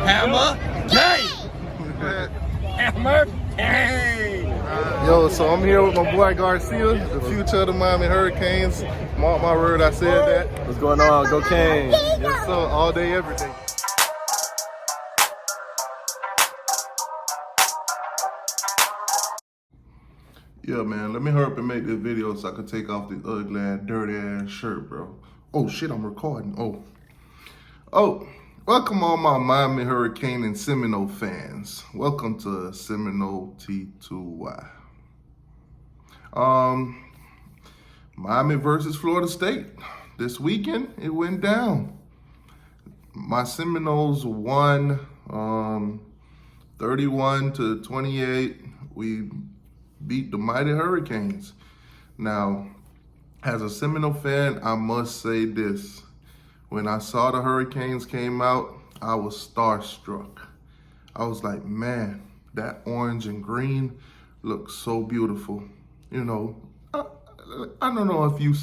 Hammer gang. Hammer gang. Yo, so I'm here with my boy Garcia, the future of the Miami Hurricanes. Mark my word, I said that. What's going on? Go Canes. Yes, sir. All day, every day. Yeah, man, let me hurry up and make this video so I can take off this ugly ass, dirty ass shirt, bro. Oh, shit, I'm recording. Oh, welcome all my Miami Hurricane and Seminole fans. Welcome to Seminole T2y. Miami versus Florida State. This weekend, it went down. My Seminoles won 31-28. We beat the mighty Hurricanes. Now, as a Seminole fan, I must say this. When I saw the Hurricanes came out, I was starstruck. I was like, man, that orange and green looks so beautiful. You know, I don't know if you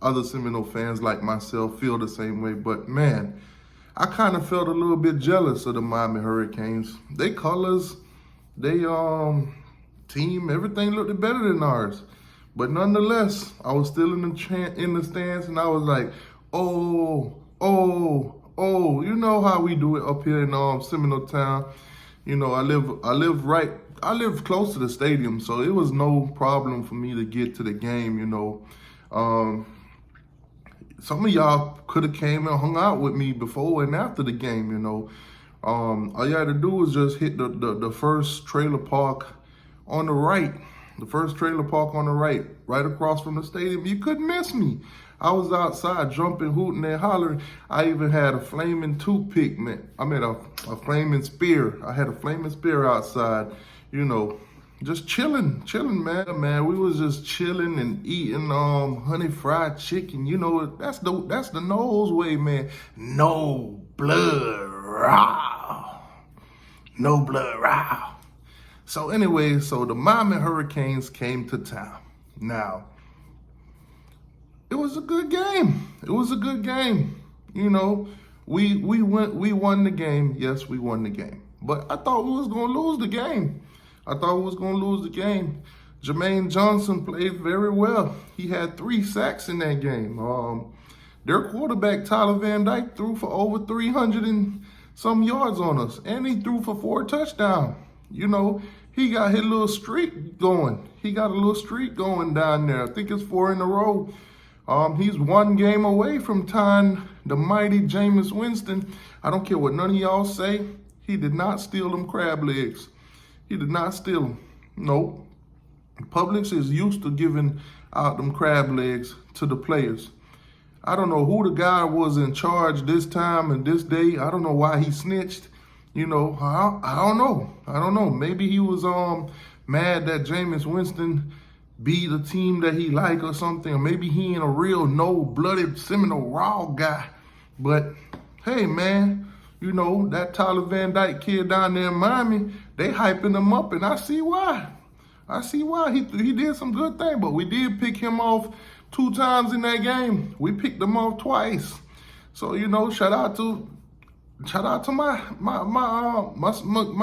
other Seminole fans like myself feel the same way, but man, I kind of felt a little bit jealous of the Miami Hurricanes. They colors, they team, everything looked better than ours. But nonetheless, I was still in the stands, and I was like, oh, you know how we do it up here in Seminole Town. You know, I live close to the stadium, so it was no problem for me to get to the game, you know. Some of y'all could have came and hung out with me before and after the game, you know. All you had to do was just hit the first trailer park on the right. The first trailer park on the right across from the stadium. You couldn't miss me. I was outside jumping, hooting, and hollering. I even had a flaming toothpick, man. I mean, a flaming spear. I had a flaming spear outside, you know, just chilling, man. We was just chilling and eating honey fried chicken. You know, that's the Noles way, man. No blood, raw. No blood, raw. So anyway, so the Miami Hurricanes came to town. Now, it was a good game. You know, we won the game. Yes, we won the game. But I thought we was gonna lose the game. Jermaine Johnson played very well. He had 3 sacks in that game. Their quarterback, Tyler Van Dyke, threw for over 300 and some yards on us. And he threw for 4 touchdowns. You know, he got his little streak going. Down there. I think it's 4 in a row. He's 1 game away from tying the mighty Jameis Winston. I don't care what none of y'all say. He did not steal them crab legs. He did not steal them. Nope. Publix is used to giving out them crab legs to the players. I don't know who the guy was in charge this time and this day. I don't know why he snitched. You know, I don't know. Maybe he was mad that Jameis Winston be the team that he like or something. Or maybe he ain't a real no-blooded Seminole raw guy. But, hey, man, you know, that Tyler Van Dyke kid down there in Miami, they hyping him up, and I see why. He did some good things, but we did pick him off 2 times in that game. We picked him off twice. So, you know, shout out to my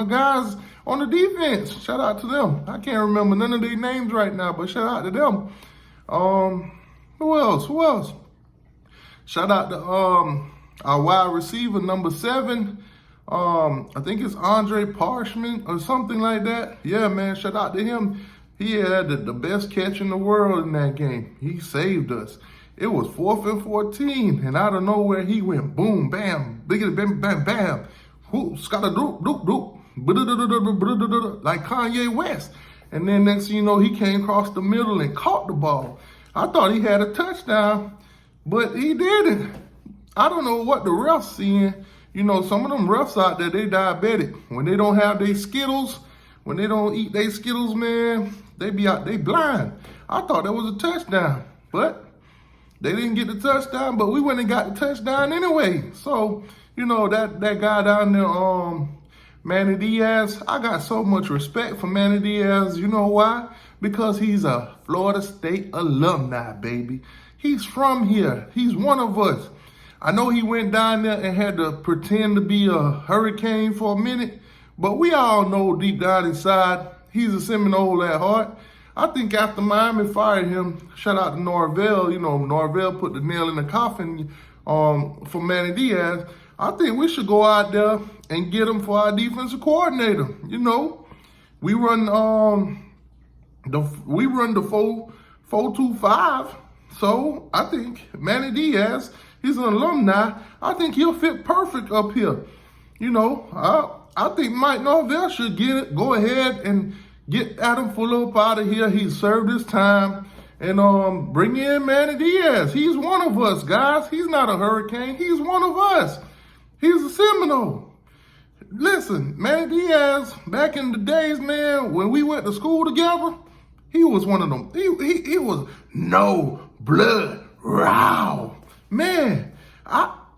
guys on the defense. Shout out to them. I can't remember none of their names right now, but shout out to them. Who else? Shout out to our wide receiver, number 7. I think it's Andre Parchment or something like that. Yeah, man, shout out to him. He had the best catch in the world in that game. He saved us. It was 4th and 14, and out of nowhere, he went boom, bam, biggity, bam, bam, bam. Scott-a-doop, doop, doop, like Kanye West. And then next thing you know, he came across the middle and caught the ball. I thought he had a touchdown, but he didn't. I don't know what the refs seeing. You know, some of them refs out there, they diabetic. When they don't have their Skittles, when they don't eat their Skittles, man, they blind. I thought that was a touchdown, but they didn't get the touchdown, but we went and got the touchdown anyway. So, you know, that guy down there, Manny Diaz, I got so much respect for Manny Diaz. You know why? Because he's a Florida State alumni, baby. He's from here. He's one of us. I know he went down there and had to pretend to be a Hurricane for a minute, but we all know deep down inside, he's a Seminole at heart. I think after Miami fired him, shout out to Norvell, Norvell put the nail in the coffin for Manny Diaz. I think we should go out there and get him for our defensive coordinator. We run the 4-2-5. So I think Manny Diaz, he's an alumni. I think he'll fit perfect up here. I think Mike Norvell should go ahead and get Adam Fuller up out of here. He's served his time. And bring in Manny Diaz. He's one of us, guys. He's not a Hurricane. He's one of us. He's a Seminole. Listen, Manny Diaz, back in the days, man, when we went to school together, he was one of them. He was no blood raw. Man,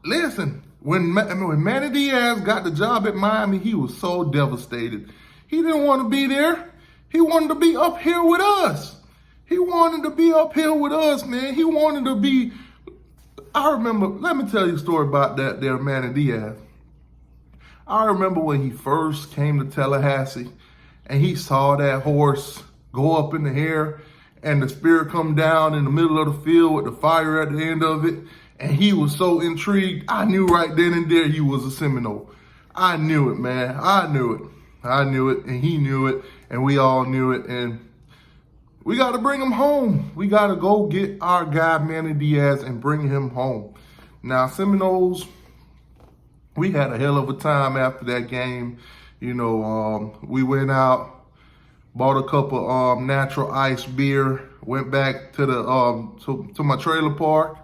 listen, when Manny Diaz got the job at Miami, he was so devastated. He didn't want to be there. He wanted to be up here with us. He wanted to be up here with us, man. He wanted to be. I remember, let me tell you a story about that there, Manny Diaz. I remember when he first came to Tallahassee and he saw that horse go up in the air and the spear come down in the middle of the field with the fire at the end of it. And he was so intrigued. I knew right then and there he was a Seminole. I knew it, man. I knew it. And he knew it. And we all knew it. And we got to bring him home. We got to go get our guy, Manny Diaz, and bring him home. Now, Seminoles, we had a hell of a time after that game. We went out, bought a cup of natural ice beer, went back to the to my trailer park,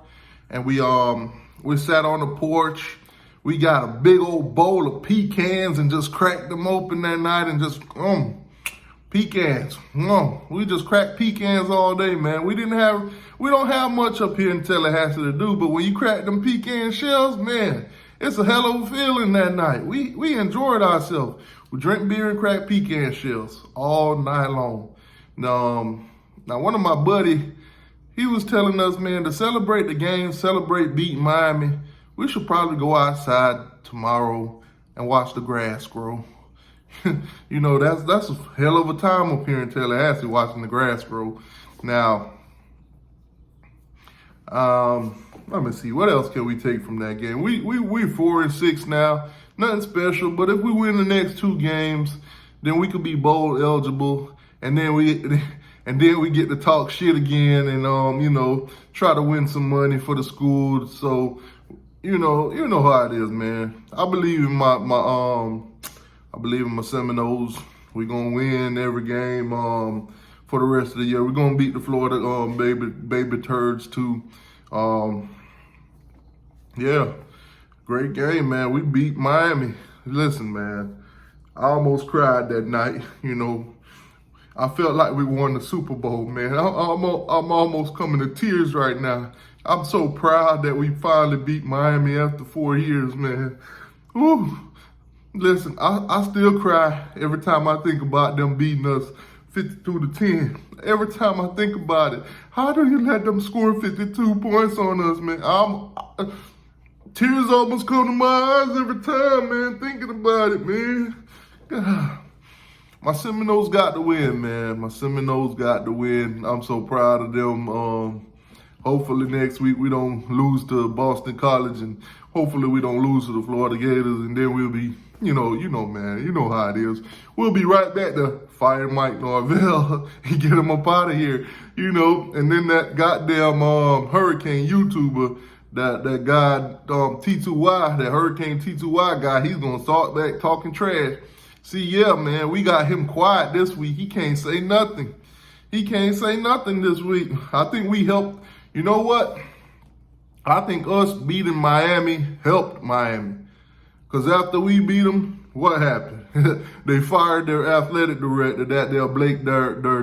and we sat on the porch. We got a big old bowl of pecans and just cracked them open that night and just pecans. We just cracked pecans all day, man. We don't have much up here in Tallahassee to do, but when you crack them pecan shells, man, it's a hell of a feeling that night. We enjoyed ourselves. We drank beer and cracked pecan shells all night long. Now one of my buddy, he was telling us, man, to celebrate the game, celebrate beating Miami, we should probably go outside tomorrow and watch the grass grow. That's a hell of a time up here in Tallahassee watching the grass grow. Now, let me see, what else can we take from that game? We're 4-6 now, nothing special. But if we win the next 2 games, then we could be bowl eligible, and then we get to talk shit again, and try to win some money for the school. So, you know how it is, man. I believe in my Seminoles. We're gonna win every game for the rest of the year. We're gonna beat the Florida baby turds too. Yeah, great game, man. We beat Miami. Listen, man, I almost cried that night. I felt like we won the Super Bowl, man. I'm almost coming to tears right now. I'm so proud that we finally beat Miami after 4 years, man. Whew. Listen, I still cry every time I think about them beating us 52-10. Every time I think about it, how do you let them score 52 points on us, man? Tears almost come to my eyes every time, man, thinking about it, man. God. My Seminoles got to win, man. My Seminoles got to win. I'm so proud of them. Hopefully next week we don't lose to Boston College, and hopefully we don't lose to the Florida Gators, and then we'll be, man, you know how it is. We'll be right back to fire Mike Norvell and get him up out of here, and then that goddamn Hurricane YouTuber, that guy T2y, that Hurricane T2y guy, he's gonna start back talking trash. See, yeah, man, we got him quiet this week. He can't say nothing. He can't say nothing this week. I think we helped. You know what? I think us beating Miami helped Miami. Because after we beat them, what happened? They fired their athletic director, that Blake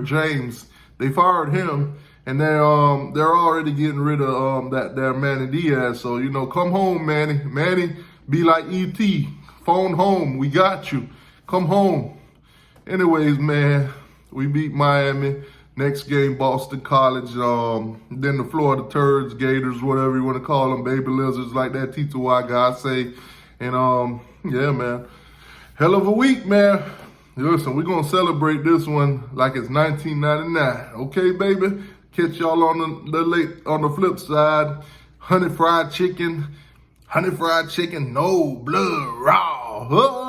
James. They fired him, and they're already getting rid of that Manny Diaz. So, come home, Manny. Manny, be like E.T. Phone home. We got you. Come home. Anyways, man, we beat Miami. Next game, Boston College. Then the Florida Turds, Gators, whatever you want to call them, baby lizards like that T2y guy say. And yeah, man, hell of a week, man. Listen, we're gonna celebrate this one like it's 1999. Okay, baby. Catch y'all on the flip side. Honey fried chicken, no blood raw.